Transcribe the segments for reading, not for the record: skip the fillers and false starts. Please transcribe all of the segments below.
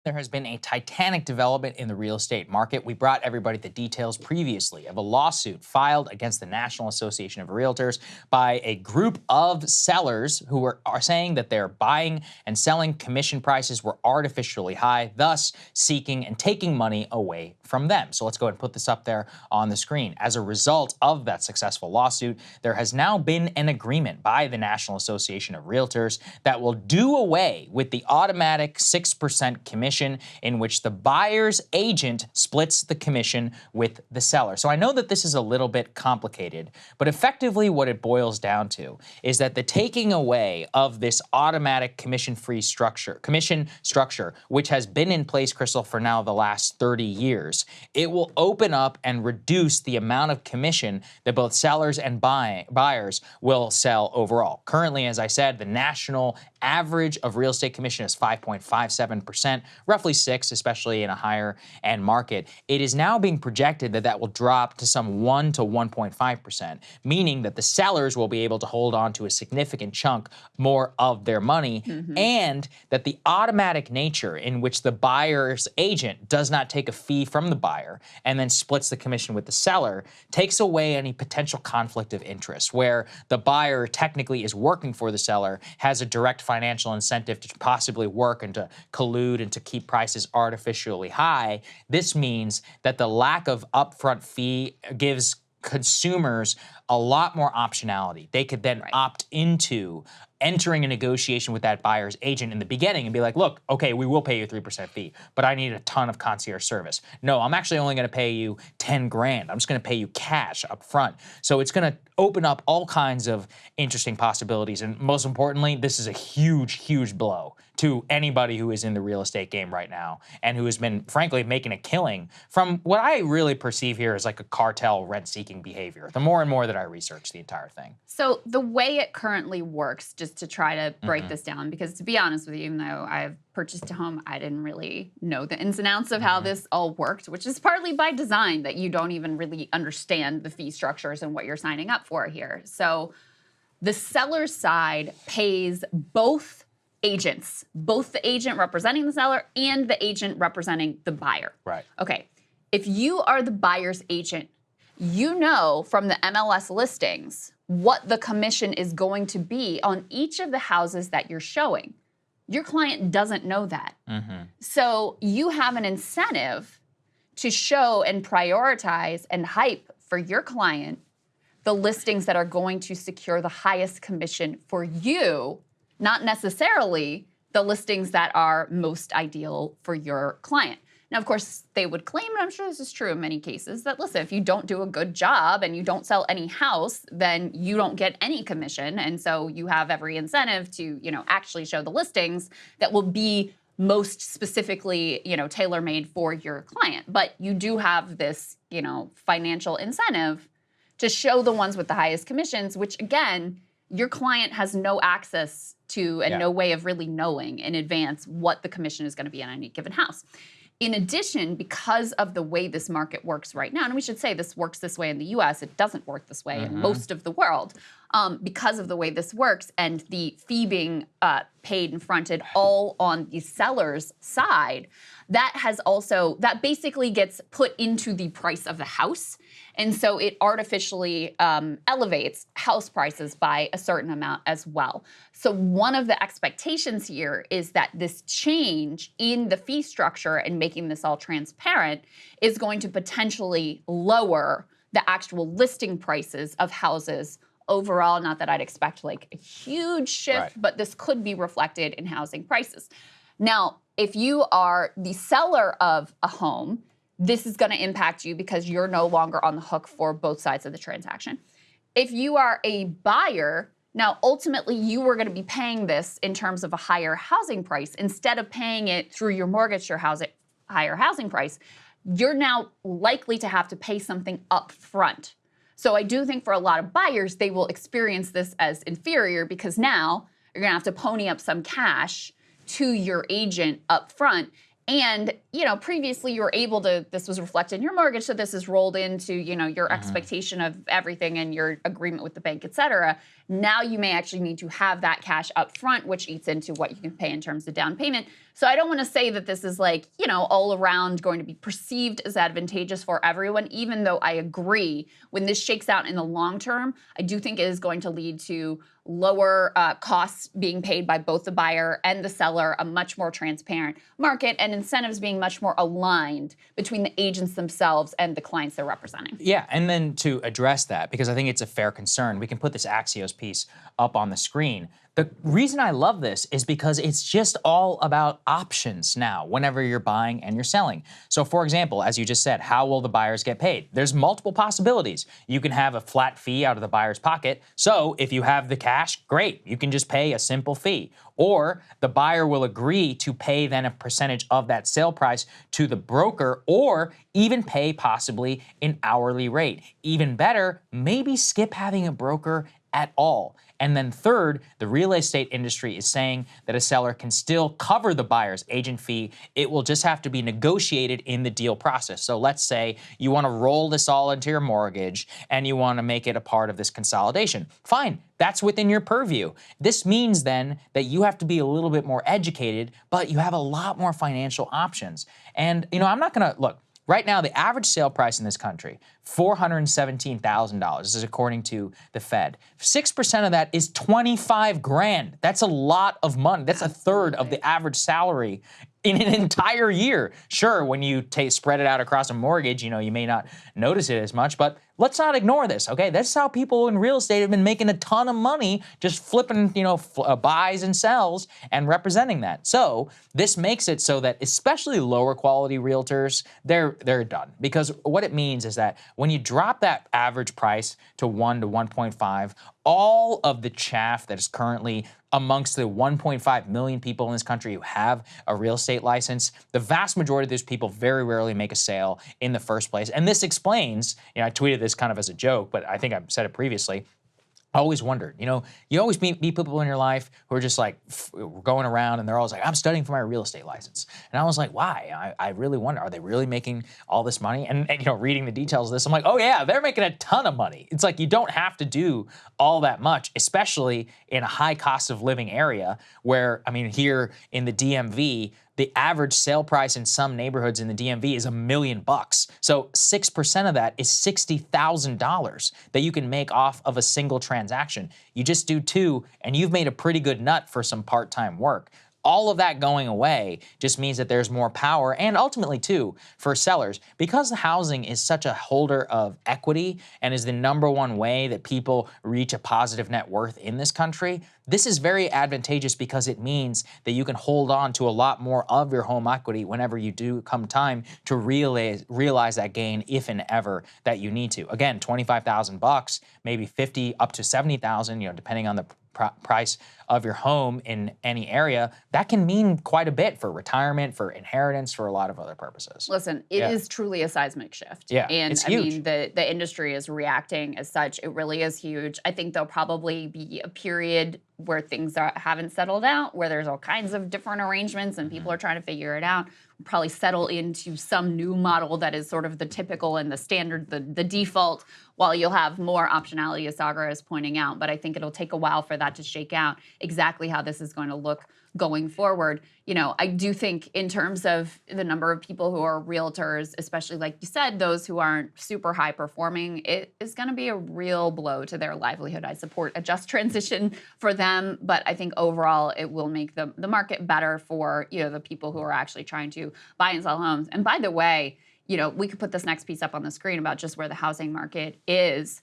There has been a titanic development in the real estate market. We brought everybody the details previously of a lawsuit filed against the National Association of Realtors by a group of sellers who are saying that their buying and selling commission prices were artificially high, thus seeking and taking money away from them. So let's go ahead and put this up there on the screen. As a result of that successful lawsuit, there has now been an agreement by the National Association of Realtors that will do away with the automatic 6% commission in which the buyer's agent splits the commission with the seller. So I know that this is a little bit complicated, but effectively what it boils down to is that the taking away of this automatic commission structure, which has been in place, Krystal, for now the last 30 years, it will open up and reduce the amount of commission that both sellers and buyers will sell overall. Currently, as I said, the national average of real estate commission is 5.57%, roughly 6%, especially in a higher end market. It is now being projected that that will drop to some 1 to 1.5%, meaning that the sellers will be able to hold on to a significant chunk more of their money, and that the automatic nature in which the buyer's agent does not take a fee from the buyer and then splits the commission with the seller takes away any potential conflict of interest, where the buyer technically is working for the seller, has a direct financial incentive to possibly work and to collude and to keep prices artificially high. This means that the lack of upfront fee gives consumers a lot more optionality. They could then opt into entering a negotiation with that buyer's agent in the beginning and be like, look, okay, we will pay you a 3% fee, but I need a ton of concierge service. No, I'm actually only gonna pay you 10 grand. I'm just gonna pay you cash up front. So it's gonna open up all kinds of interesting possibilities. And most importantly, this is a huge, huge blow to anybody who is in the real estate game right now and who has been, frankly, making a killing from what I really perceive here as like a cartel rent-seeking behavior, the more and more that I research the entire thing. So the way it currently works, just to try to break this down, because to be honest with you, even though I've purchased a home, I didn't really know the ins and outs of how this all worked, which is partly by design, that you don't even really understand the fee structures and what you're signing up for here. So the seller's side pays both agents, both the agent representing the seller and the agent representing the buyer. Right. Okay, if you are the buyer's agent, you know from the MLS listings what the commission is going to be on each of the houses that you're showing. Your client doesn't know that. So you have an incentive to show and prioritize and hype for your client the listings that are going to secure the highest commission for you, not necessarily the listings that are most ideal for your client. Now, of course, they would claim, and I'm sure this is true in many cases, that listen, if you don't do a good job and you don't sell any house, then you don't get any commission. And so you have every incentive to, actually show the listings that will be most specifically, tailor-made for your client. But you do have this, financial incentive to show the ones with the highest commissions, which again, your client has no access to and no way of really knowing in advance what the commission is going to be on any given house. In addition, because of the way this market works right now, and we should say this works this way in the US, it doesn't work this way in most of the world, because of the way this works and the fee being paid and fronted all on the seller's side, that basically gets put into the price of the house. And so it artificially elevates house prices by a certain amount as well. So one of the expectations here is that this change in the fee structure and making this all transparent is going to potentially lower the actual listing prices of houses overall. Not that I'd expect like a huge shift, but this could be reflected in housing prices. Now, if you are the seller of a home, this is going to impact you because you're no longer on the hook for both sides of the transaction. If you are a buyer, now ultimately you are going to be paying this in terms of a higher housing price. Instead of paying it through your mortgage or higher housing price, you're now likely to have to pay something up front. So I do think for a lot of buyers, they will experience this as inferior because now you're going to have to pony up some cash to your agent up front. And, previously you were able to, this was reflected in your mortgage, so this is rolled into, your expectation of everything and your agreement with the bank, et cetera. Now you may actually need to have that cash up front, which eats into what you can pay in terms of down payment. So I don't want to say that this is like, all around going to be perceived as advantageous for everyone, even though I agree when this shakes out in the long term, I do think it is going to lead to lower costs being paid by both the buyer and the seller, a much more transparent market, and incentives being much more aligned between the agents themselves and the clients they're representing. Yeah, and then to address that, because I think it's a fair concern, we can put this Axios piece up on the screen. The reason I love this is because it's just all about options now whenever you're buying and you're selling. So for example, as you just said, how will the buyers get paid? There's multiple possibilities. You can have a flat fee out of the buyer's pocket. So if you have the cash, great, you can just pay a simple fee. Or the buyer will agree to pay then a percentage of that sale price to the broker, or even pay possibly an hourly rate. Even better, maybe skip having a broker at all. And then third, the real estate industry is saying that a seller can still cover the buyer's agent fee. It will just have to be negotiated in the deal process. So let's say you want to roll this all into your mortgage and you want to make it a part of this consolidation. Fine, that's within your purview. This means then that you have to be a little bit more educated, but you have a lot more financial options. And I'm not gonna, look, right now, the average sale price in this country, $417,000. This is according to the Fed. 6% of that is 25 grand. That's a lot of money. That's a third of the average salary in an entire year. Sure, when you spread it out across a mortgage, you may not notice it as much, but let's not ignore this, okay? That's how people in real estate have been making a ton of money just flipping, buys and sells and representing that. So this makes it so that especially lower quality realtors, they're done. Because what it means is that when you drop that average price to 1 to 1.5, all of the chaff that is currently amongst the 1.5 million people in this country who have a real estate license, the vast majority of those people very rarely make a sale in the first place. And this explains, I tweeted this kind of as a joke, but I think I've said it previously. I always wondered, you always meet people in your life who are just like going around and they're always like, I'm studying for my real estate license. And I was like, why? I really wonder, are they really making all this money? And reading the details of this, I'm like, oh yeah, they're making a ton of money. It's like you don't have to do all that much, especially in a high cost of living area where, here in the DMV, the average sale price in some neighborhoods in the DMV is $1 million. So 6% of that is $60,000 that you can make off of a single transaction. You just do 2 and you've made a pretty good nut for some part-time work. All of that going away just means that there's more power, and ultimately too, for sellers, because housing is such a holder of equity and is the #1 way that people reach a positive net worth in this country. This is very advantageous because it means that you can hold on to a lot more of your home equity whenever you do come time to realize that gain, if and ever that you need to. Again, $25,000, maybe 50 up to 70,000, depending on the price of your home in any area, that can mean quite a bit for retirement, for inheritance, for a lot of other purposes. Listen, it is truly a seismic shift. Yeah, and it's huge. The industry is reacting as such. It really is huge. I think there'll probably be a period where things haven't settled out, where there's all kinds of different arrangements and people are trying to figure it out. We'll probably settle into some new model that is sort of the typical and the standard, the default, while you'll have more optionality, as Saagar is pointing out. But I think it'll take a while for that to shake out exactly how this is going to look going forward. I do think in terms of the number of people who are realtors, especially like you said, those who aren't super high performing, it is going to be a real blow to their livelihood. I support a just transition for them, but I think overall it will make the market better for the people who are actually trying to buy and sell homes. And by the way, we could put this next piece up on the screen about just where the housing market is.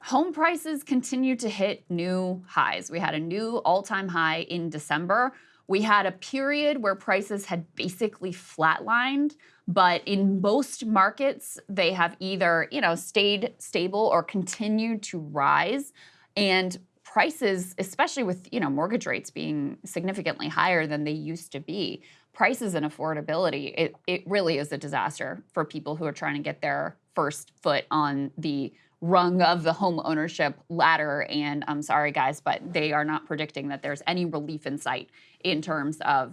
Home prices continue to hit new highs. We had a new all-time high in December. We had a period where prices had basically flatlined, but in most markets, they have either, stayed stable or continued to rise. And prices, especially with, mortgage rates being significantly higher than they used to be, prices and affordability, it really is a disaster for people who are trying to get their first foot on the rung of the home ownership ladder. And I'm sorry, guys, but they are not predicting that there's any relief in sight in terms of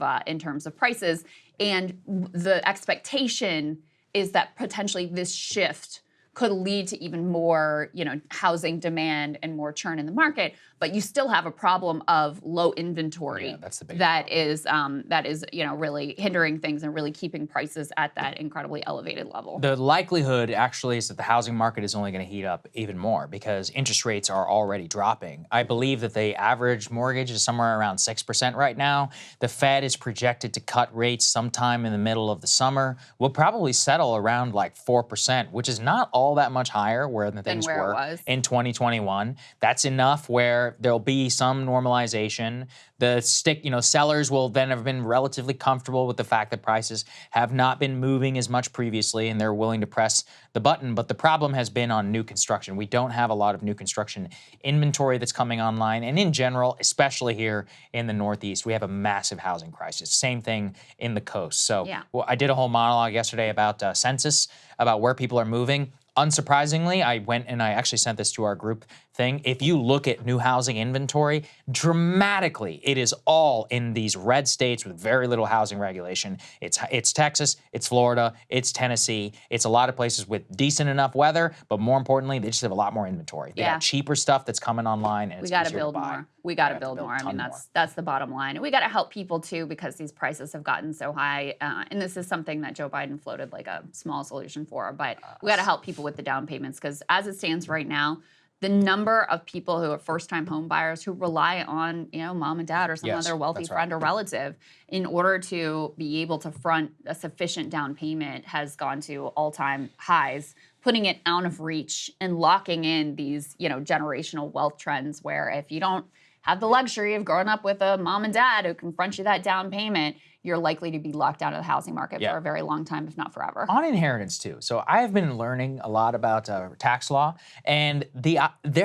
prices. And the expectation is that potentially this shift could lead to even more, housing demand and more churn in the market. But you still have a problem of low inventory. Yeah, that's the big that is, really hindering things and really keeping prices at that incredibly elevated level. The likelihood actually is that the housing market is only going to heat up even more because interest rates are already dropping. I believe that the average mortgage is somewhere around 6% right now. The Fed is projected to cut rates sometime in the middle of the summer. We'll probably settle around like 4%, which is not all that much higher than things were in 2021. That's enough where there'll be some normalization. The sellers will then have been relatively comfortable with the fact that prices have not been moving as much previously and they're willing to press the button. But the problem has been on new construction. We don't have a lot of new construction inventory that's coming online. And in general, especially here in the Northeast, we have a massive housing crisis. Same thing in the coast. So I did a whole monologue yesterday about census, about where people are moving. Unsurprisingly, I went and I actually sent this to our group thing. If you look at new housing inventory, dramatically, it is all in these red states with very little housing regulation. It's Texas, it's Florida, it's Tennessee. It's a lot of places with decent enough weather, but more importantly, they just have a lot more inventory. They got cheaper stuff that's coming online, and it's easier to buy. We got to build more. We got to build more. I mean, that's the bottom line. And we got to help people too because these prices have gotten so high. And this is something that Joe Biden floated like a small solution for. But we got to help people with the down payments because as it stands right now, the number of people who are first-time home buyers who rely on, mom and dad or some other wealthy friend or relative in order to be able to front a sufficient down payment has gone to all-time highs, putting it out of reach and locking in these, generational wealth trends where if you don't have the luxury of growing up with a mom and dad who can front you that down payment, you're likely to be locked out of the housing market for a very long time, if not forever. On inheritance too. So I've been learning a lot about tax law, and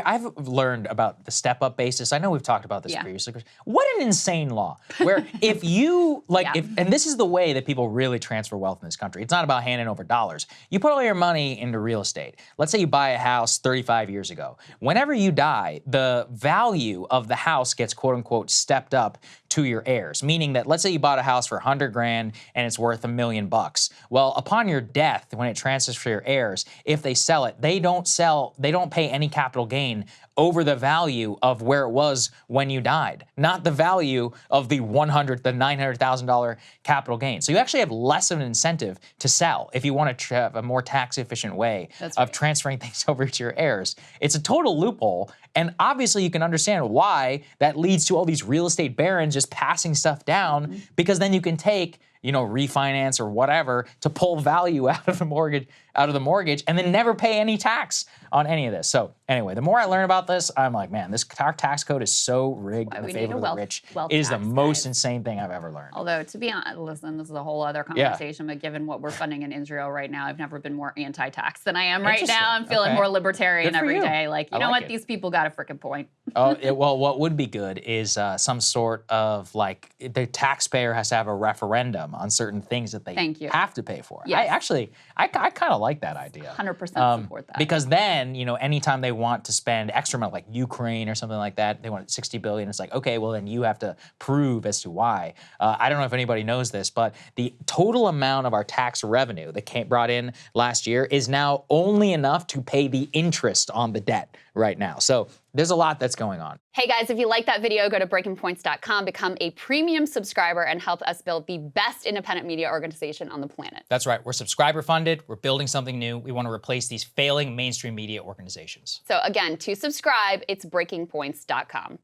I've learned about the step-up basis. I know we've talked about this previously. What an insane law! Where if you and this is the way that people really transfer wealth in this country. It's not about handing over dollars. You put all your money into real estate. Let's say you buy a house 35 years ago. Whenever you die, the value of the house gets quote unquote stepped up to your heirs. Meaning that let's say you bought a house for $100,000 and it's worth $1 million. Well, upon your death, when it transfers to your heirs, if they sell it, they don't pay any capital gain over the value of where it was when you died, not the value of the $900,000 capital gain. So you actually have less of an incentive to sell if you want to have a more tax efficient way of transferring things over to your heirs. It's a total loophole. And obviously you can understand why that leads to all these real estate barons just passing stuff down because then you can take, refinance or whatever to pull value out of the mortgage and then never pay any tax on any of this. So anyway, the more I learn about this, I'm like, man, this tax code is so rigged in favor of the rich. It is the most insane thing I've ever learned. Although, to be honest, listen, this is a whole other conversation, but given what we're funding in Israel right now, I've never been more anti-tax than I am right now. I'm feeling more libertarian every day. Like, you know what? These people got a freaking point. Well, what would be good is some sort of the taxpayer has to have a referendum on certain things that they have to pay for. Yes. I kind of like that idea. 100% support that. Because then, anytime they want to spend extra money, like Ukraine or something like that, they want $60 billion. It's like, okay, well then you have to prove as to why. I don't know if anybody knows this, but the total amount of our tax revenue that brought in last year is now only enough to pay the interest on the debt right now. So there's a lot that's going on. Hey guys, if you like that video, go to breakingpoints.com, become a premium subscriber, and help us build the best independent media organization on the planet. That's right. We're subscriber funded. We're building something new. We want to replace these failing mainstream media organizations. So again, to subscribe, it's breakingpoints.com.